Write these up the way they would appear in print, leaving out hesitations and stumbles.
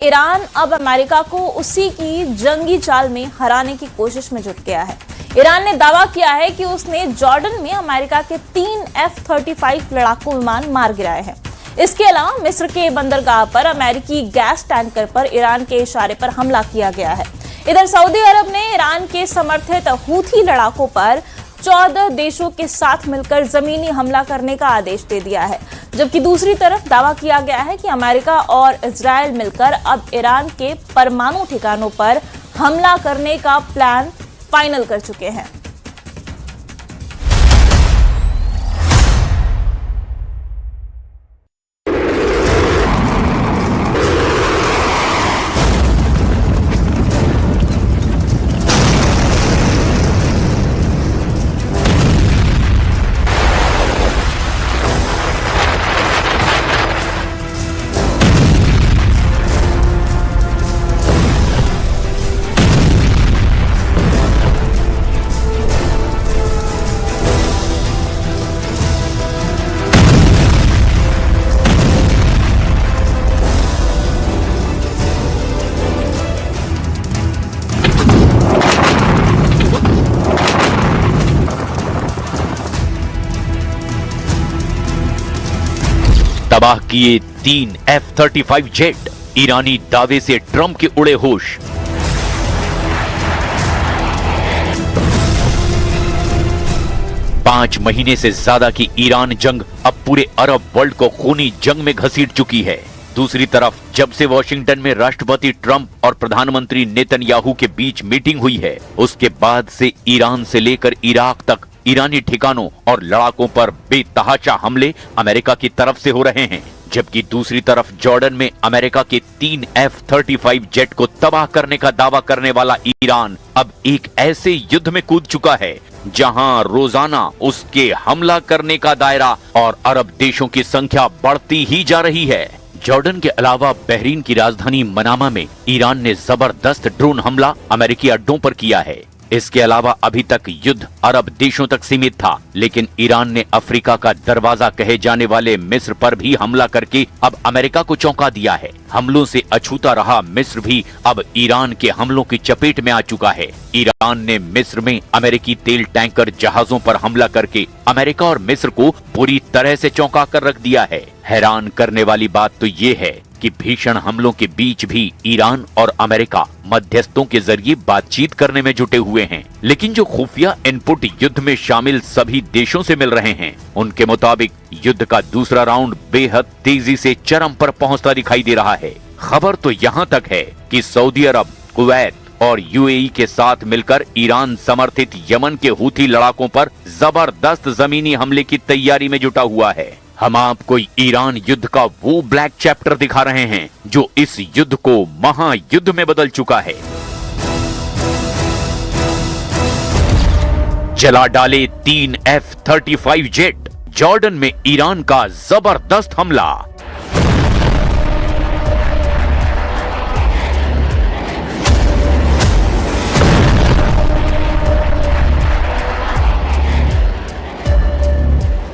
Iran अब America को उसी की जंगी चाल में हराने की कोशिश में जुट गया है। ईरान ने दावा किया है कि उसने जॉर्डन में अमेरिका के 3 F-35 लड़ाकू विमान मार गिराए हैं। इसके अलावा मिस्र के बंदरगाह पर अमेरिकी गैस टैंकर पर ईरान के इशारे पर हमला किया गया है। इधर सऊदी अरब ने ईरान के समर्थित हूथी लड़ाकों पर 14 देशों के साथ मिलकर जमीनी हमला करने का आदेश दे दिया है, जबकि दूसरी तरफ दावा किया गया है कि अमेरिका और इजरायल मिलकर अब ईरान के परमाणु ठिकानों पर हमला करने का प्लान फाइनल कर चुके हैं। तबाह किए 3 F-35 जेट, ईरानी दावे से ट्रंप के उड़े होश। पांच महीने से ज्यादा की ईरान जंग अब पूरे अरब वर्ल्ड को खूनी जंग में घसीट चुकी है। दूसरी तरफ जब से वॉशिंगटन में राष्ट्रपति ट्रंप और प्रधानमंत्री नेतन्याहू के बीच मीटिंग हुई है, उसके बाद से ईरान से लेकर इराक तक ईरानी ठिकानों और लड़ाकों पर बेतहाशा हमले अमेरिका की तरफ से हो रहे हैं, जबकि दूसरी तरफ जॉर्डन में अमेरिका के 3 F-35 जेट को तबाह करने का दावा करने वाला ईरान अब एक ऐसे युद्ध में कूद चुका है जहां रोजाना उसके हमला करने का दायरा और अरब देशों की संख्या बढ़ती ही जा रही है। जॉर्डन के अलावा बहरीन की राजधानी मनामा में ईरान ने जबरदस्त ड्रोन हमला अमेरिकी अड्डों पर किया है। इसके अलावा अभी तक युद्ध अरब देशों तक सीमित था, लेकिन ईरान ने अफ्रीका का दरवाजा कहे जाने वाले मिस्र पर भी हमला करके अब अमेरिका को चौंका दिया है। हमलों से अछूता रहा मिस्र भी अब ईरान के हमलों की चपेट में आ चुका है। ईरान ने मिस्र में अमेरिकी तेल टैंकर जहाजों पर हमला करके अमेरिका और मिस्र को पूरी तरह से चौंका कर रख दिया है। हैरान करने वाली बात तो ये है कि भीषण हमलों के बीच भी ईरान और अमेरिका मध्यस्थों के जरिए बातचीत करने में जुटे हुए हैं, लेकिन जो खुफिया इनपुट युद्ध में शामिल सभी देशों से मिल रहे हैं, उनके मुताबिक युद्ध का दूसरा राउंड बेहद तेजी से चरम पर पहुंचता दिखाई दे रहा है। खबर तो यहाँ तक है कि सऊदी अरब, कुवैत और यूएई के साथ मिलकर ईरान समर्थित यमन के हूथी लड़ाकों पर जबरदस्त जमीनी हमले की तैयारी में जुटा हुआ है। हम आपको ईरान युद्ध का वो ब्लैक चैप्टर दिखा रहे हैं जो इस युद्ध को महायुद्ध में बदल चुका है। जला डाले 3 F-35 जेट, जॉर्डन में ईरान का जबरदस्त हमला।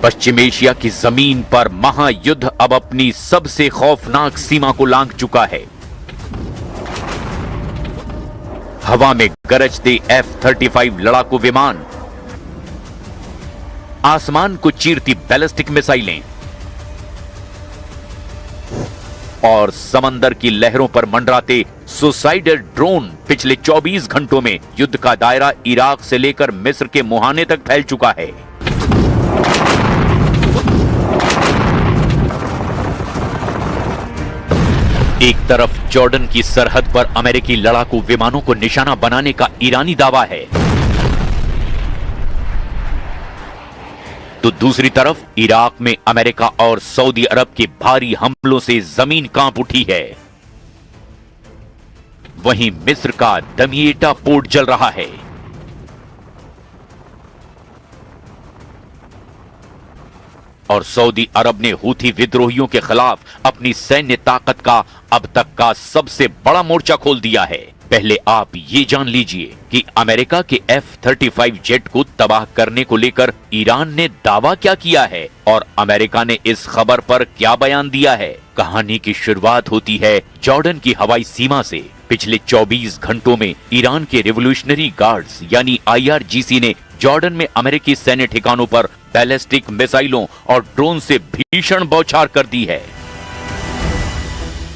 पश्चिम एशिया की जमीन पर महायुद्ध अब अपनी सबसे खौफनाक सीमा को लांघ चुका है। हवा में गरजते F-35 लड़ाकू विमान, आसमान को चीरती बैलिस्टिक मिसाइलें और समंदर की लहरों पर मंडराते सुसाइडल ड्रोन पिछले 24 घंटों में युद्ध का दायरा इराक से लेकर मिस्र के मुहाने तक फैल चुका है। एक तरफ जॉर्डन की सरहद पर अमेरिकी लड़ाकू विमानों को निशाना बनाने का ईरानी दावा है, तो दूसरी तरफ इराक में अमेरिका और सऊदी अरब के भारी हमलों से जमीन कांप उठी है। वहीं मिस्र का दमियेटा पोर्ट जल रहा है। और सऊदी अरब ने हूथी विद्रोहियों के खिलाफ अपनी सैन्य ताकत का अब तक का सबसे बड़ा मोर्चा खोल दिया है। पहले आप ये जान लीजिए कि अमेरिका के F-35 जेट को तबाह करने को लेकर ईरान ने दावा क्या किया है और अमेरिका ने इस खबर पर क्या बयान दिया है। कहानी की शुरुआत होती है जॉर्डन की हवाई सीमा से। पिछले 24 घंटों में ईरान के रिवोल्यूशनरी गार्ड्स यानी IRGC ने जॉर्डन में अमेरिकी सैन्य ठिकानों पर बैलिस्टिक मिसाइलों और ड्रोन से भीषण बौछार कर दी है।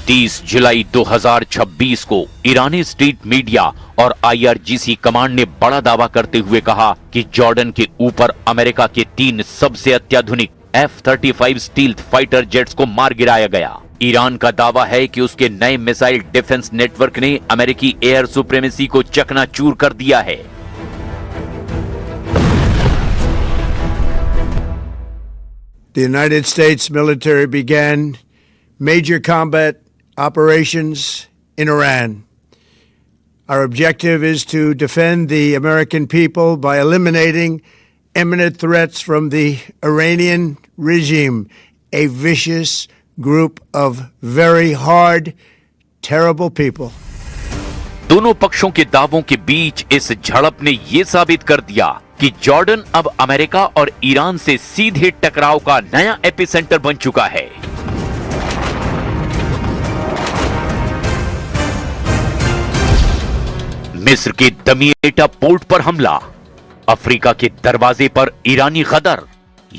30 जुलाई 2026 को ईरानी स्टेट मीडिया और IRGC कमांड ने बड़ा दावा करते हुए कहा कि जॉर्डन के ऊपर अमेरिका के 3 सबसे अत्याधुनिक F-35 स्टील्थ फाइटर जेट्स को मार गिराया गया। ईरान का दावा है कि उसके नए मिसाइल डिफेंस नेटवर्क ने अमेरिकी एयर सुप्रीमेसी को चकनाचूर कर दिया है। The United States military began major combat operations in Iran. Our objective is to defend the American people by eliminating imminent threats from the Iranian regime, a vicious group of very hard, terrible people. दोनों पक्षों के दावों के बीच इस झड़प ने ये साबित कर दिया कि जॉर्डन अब अमेरिका और ईरान से सीधे टकराव का नया एपिसेंटर बन चुका है। मिस्र के दमियटा पोर्ट पर हमला, अफ्रीका के दरवाजे पर ईरानी गदर।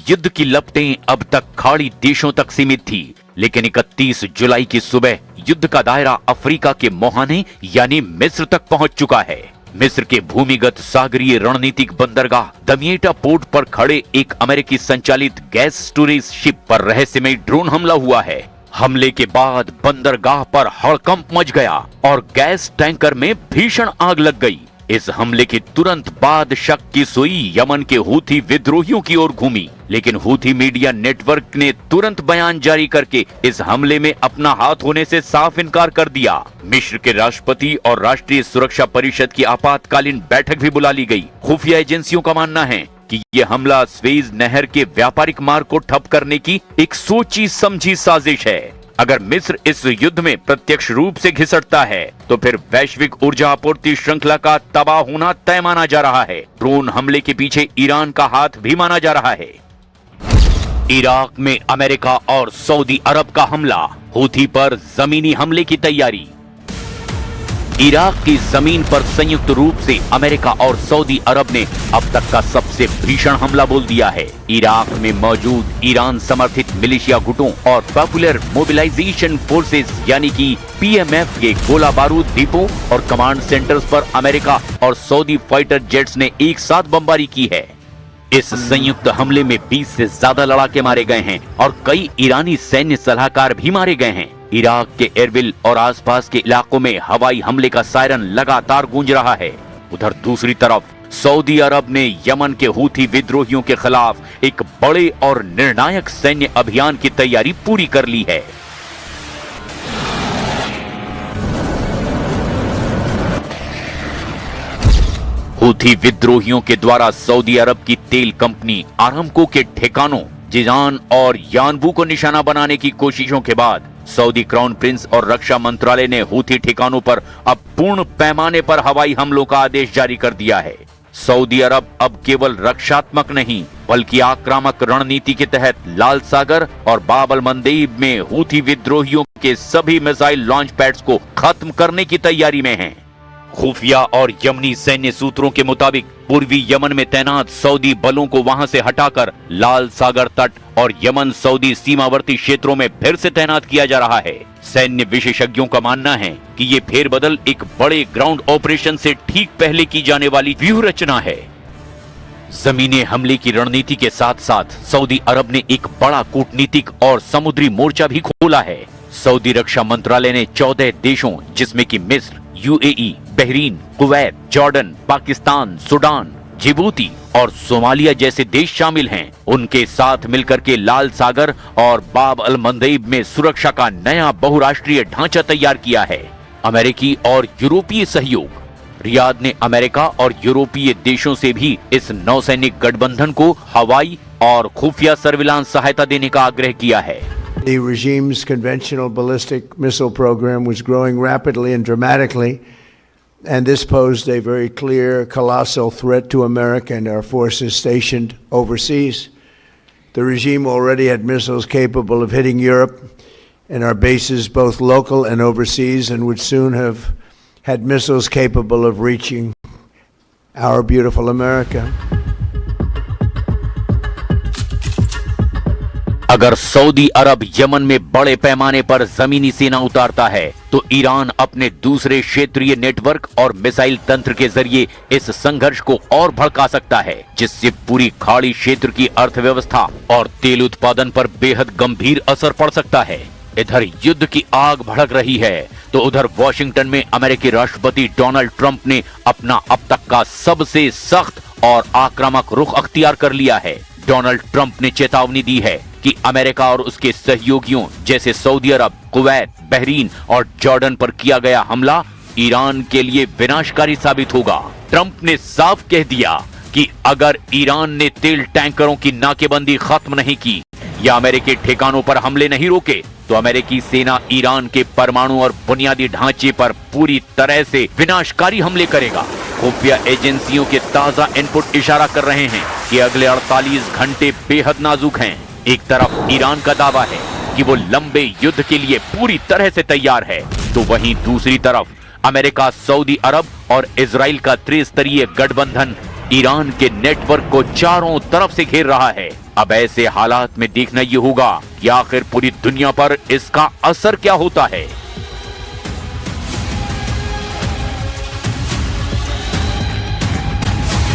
युद्ध की लपटें अब तक खाड़ी देशों तक सीमित थी, लेकिन 31 जुलाई की सुबह युद्ध का दायरा अफ्रीका के मोहाने यानी मिस्र तक पहुंच चुका है। मिस्र के भूमिगत सागरीय रणनीतिक बंदरगाह दमियटा पोर्ट पर खड़े एक अमेरिकी संचालित गैस स्टोरेज शिप पर रहस्यमय ड्रोन हमला हुआ है। हमले के बाद बंदरगाह पर हड़कंप मच गया और गैस टैंकर में भीषण आग लग गई। इस हमले के तुरंत बाद शक की सुई यमन के हूथी विद्रोहियों की ओर घूमी, लेकिन हूथी मीडिया नेटवर्क ने तुरंत बयान जारी करके इस हमले में अपना हाथ होने से साफ इनकार कर दिया। मिस्र के राष्ट्रपति और राष्ट्रीय सुरक्षा परिषद की आपातकालीन बैठक भी बुला ली गई। खुफिया एजेंसियों का मानना है कि ये हमला स्वेज नहर के व्यापारिक मार्ग को ठप करने की एक सोची समझी साजिश है। अगर मिस्र इस युद्ध में प्रत्यक्ष रूप से घिसटता है तो फिर वैश्विक ऊर्जा आपूर्ति श्रृंखला का तबाह होना तय माना जा रहा है। ड्रोन हमले के पीछे ईरान का हाथ भी माना जा रहा है। इराक में अमेरिका और सऊदी अरब का हमला, हूथी पर जमीनी हमले की तैयारी। इराक की जमीन पर संयुक्त रूप से अमेरिका और सऊदी अरब ने अब तक का सबसे भीषण हमला बोल दिया है। इराक में मौजूद ईरान समर्थित मिलिशिया गुटों और पॉपुलर मोबिलाइजेशन फोर्सेस यानी कि PMF के गोला बारूद डिपो और कमांड सेंटर्स पर अमेरिका और सऊदी फाइटर जेट्स ने एक साथ बमबारी की है। इस संयुक्त हमले में 20 से ज्यादा लड़ाके मारे गए हैं और कई ईरानी सैन्य सलाहकार भी मारे गए हैं। इराक के एरबिल और आसपास के इलाकों में हवाई हमले का सायरन लगातार गूंज रहा है। उधर दूसरी तरफ सऊदी अरब ने यमन के हूथी विद्रोहियों के खिलाफ एक बड़े और निर्णायक सैन्य अभियान की तैयारी पूरी कर ली है। हूथी विद्रोहियों के द्वारा सऊदी अरब की तेल कंपनी आरामको के ठिकानों जिजान और यानबू को निशाना बनाने की कोशिशों के बाद सऊदी क्राउन प्रिंस और रक्षा मंत्रालय ने हूथी ठिकानों पर अब पूर्ण पैमाने पर हवाई हमलों का आदेश जारी कर दिया है। सऊदी अरब अब केवल रक्षात्मक नहीं बल्कि आक्रामक रणनीति के तहत लाल सागर और बाब अल मंदेब में हूथी विद्रोहियों के सभी मिसाइल लॉन्च पैड्स को खत्म करने की तैयारी में है। खुफिया और यमनी सैन्य सूत्रों के मुताबिक पूर्वी यमन में तैनात सऊदी बलों को वहां से हटाकर लाल सागर तट और यमन सऊदी सीमावर्ती क्षेत्रों में फिर से तैनात किया जा रहा है। सैन्य विशेषज्ञों का मानना है कि ये फेरबदल एक बड़े ग्राउंड ऑपरेशन से ठीक पहले की जाने वाली व्यूह रचना है। जमीनी हमले की रणनीति के साथ साथ सऊदी अरब ने एक बड़ा कूटनीतिक और समुद्री मोर्चा भी खोला है। सऊदी रक्षा मंत्रालय ने 14 देशों जिसमें कि मिस्र, UAE, Bahrain, Kuwait, Jordan, Pakistan, Sudan, Djibouti और सोमालिया जैसे देश शामिल हैं, उनके साथ मिलकर के लाल सागर और बाब अल मंदेब में सुरक्षा का नया बहुराष्ट्रीय ढांचा तैयार किया है। अमेरिकी और यूरोपीय सहयोग, रियाद ने अमेरिका और यूरोपीय देशों से भी इस नौसैनिक गठबंधन को हवाई और खुफिया सर्विलांस सहायता देने का आग्रह किया है। The regime's conventional ballistic missile program was growing rapidly and dramatically, and this posed a very clear, colossal threat to America and our forces stationed overseas. The regime already had missiles capable of hitting Europe in our bases, both local and overseas, and would soon have had missiles capable of reaching our beautiful America. अगर Saudi अरब Yemen में बड़े पैमाने पर जमीनी सेना उतारता है तो ईरान अपने दूसरे क्षेत्रीय नेटवर्क और मिसाइल तंत्र के जरिए इस संघर्ष को और भड़का सकता है, जिससे पूरी खाड़ी क्षेत्र की अर्थव्यवस्था और तेल उत्पादन पर बेहद गंभीर असर पड़ सकता है। इधर युद्ध की आग भड़क रही है तो उधर वॉशिंगटन में अमेरिकी राष्ट्रपति डोनाल्ड ट्रंप ने अपना अब तक का सबसे सख्त और आक्रामक रुख अख्तियार कर लिया है। डोनाल्ड ट्रंप ने चेतावनी दी है कि अमेरिका और उसके सहयोगियों जैसे सऊदी अरब, कुवैत, बहरीन और जॉर्डन पर किया गया हमला ईरान के लिए विनाशकारी साबित होगा। ट्रंप ने साफ कह दिया कि अगर ईरान ने तेल टैंकरों की नाकेबंदी खत्म नहीं की या अमेरिकी ठिकानों पर हमले नहीं रोके तो अमेरिकी सेना ईरान के परमाणु और बुनियादी ढांचे पर पूरी तरह से विनाशकारी हमले करेगा। खुफिया एजेंसियों के ताजा इनपुट इशारा कर रहे हैं कि अगले 48 घंटे बेहद नाजुक हैं। एक तरफ ईरान का दावा है कि वो लंबे युद्ध के लिए पूरी तरह से तैयार है, तो वहीं दूसरी तरफ अमेरिका, सऊदी अरब और इजराइल का त्रिस्तरीय गठबंधन ईरान के नेटवर्क को चारों तरफ से घेर रहा है। अब ऐसे हालात में देखना ये होगा कि आखिर पूरी दुनिया पर इसका असर क्या होता है।